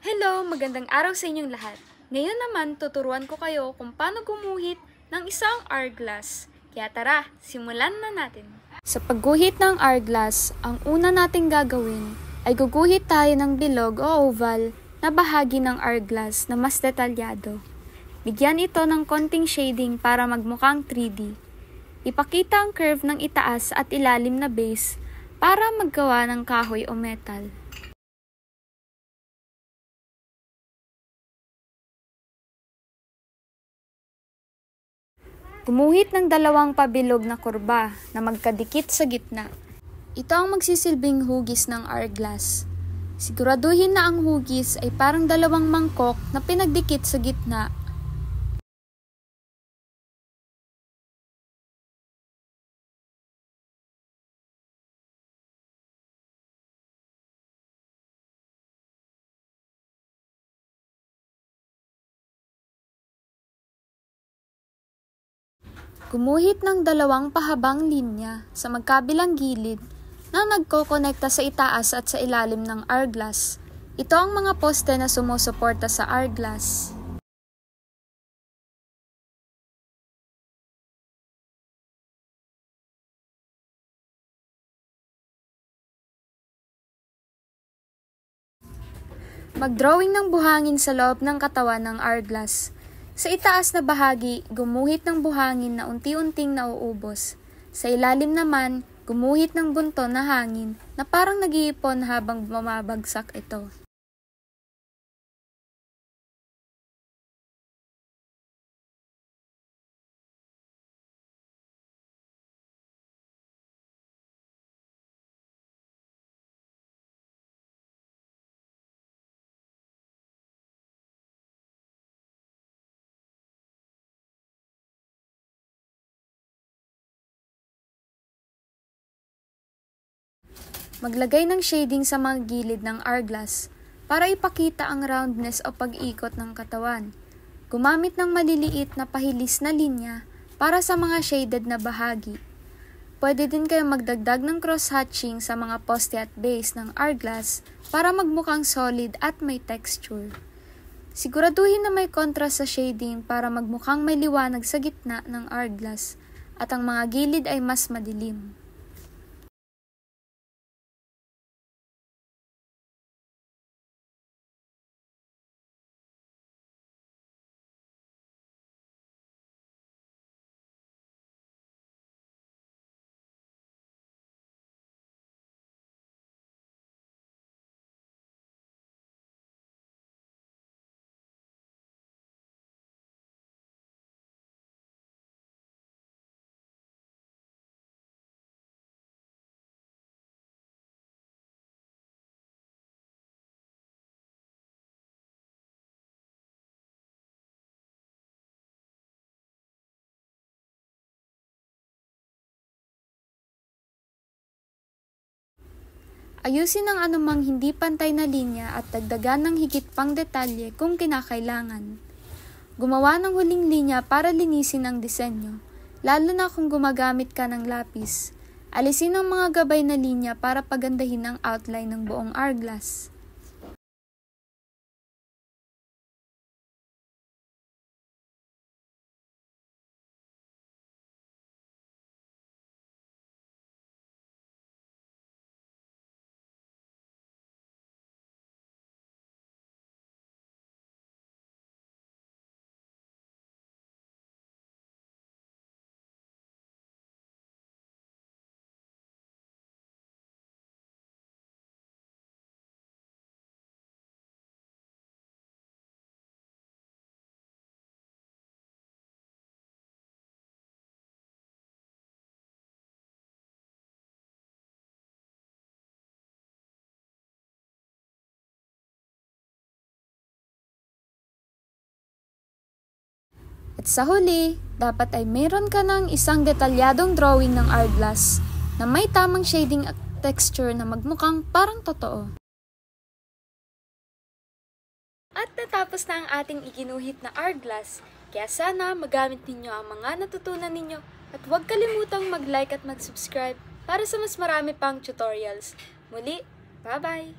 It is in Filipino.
Hello! Magandang araw sa inyong lahat. Ngayon naman, tuturuan ko kayo kung paano gumuhit ng isang hourglass. Kaya tara, simulan na natin. Sa pagguhit ng hourglass, ang una nating gagawin ay guguhit tayo ng bilog o oval na bahagi ng hourglass na mas detalyado. Bigyan ito ng konting shading para magmukhang 3D. Ipakita ang curve ng itaas at ilalim na base para maggawa ng kahoy o metal. Gumuhit ng dalawang pabilog na kurba na magkadikit sa gitna. Ito ang magsisilbing hugis ng hourglass. Siguraduhin na ang hugis ay parang dalawang mangkok na pinagdikit sa gitna. Gumuhit ng dalawang pahabang linya sa magkabilang gilid na nagkokonekta sa itaas at sa ilalim ng hourglass. Ito ang mga poste na sumusuporta sa hourglass. Mag-drawing ng buhangin sa loob ng katawan ng hourglass. Sa itaas na bahagi, gumuhit ng buhangin na unti-unting nauubos. Sa ilalim naman, gumuhit ng bunto na hangin na parang nag-iipon habang bumabagsak ito. Maglagay ng shading sa mga gilid ng hourglass para ipakita ang roundness o pag-ikot ng katawan. Gumamit ng maliliit na pahilis na linya para sa mga shaded na bahagi. Pwede din kayo magdagdag ng cross-hatching sa mga poste at base ng hourglass para magmukhang solid at may texture. Siguraduhin na may contrast sa shading para magmukhang may liwanag sa gitna ng hourglass at ang mga gilid ay mas madilim. Ayusin ang anumang hindi pantay na linya at dagdagan ng higit pang detalye kung kinakailangan. Gumawa ng huling linya para linisin ang disenyo, lalo na kung gumagamit ka ng lapis. Alisin ang mga gabay na linya para pagandahin ang outline ng buong hourglass. At sa huli, dapat ay meron ka ng isang detalyadong drawing ng hourglass na may tamang shading at texture na magmukhang parang totoo. At natapos na ang ating iginuhit na hourglass, kaya sana magamit ninyo ang mga natutunan ninyo at huwag kalimutang mag-like at mag-subscribe para sa mas marami pang tutorials. Muli, bye-bye!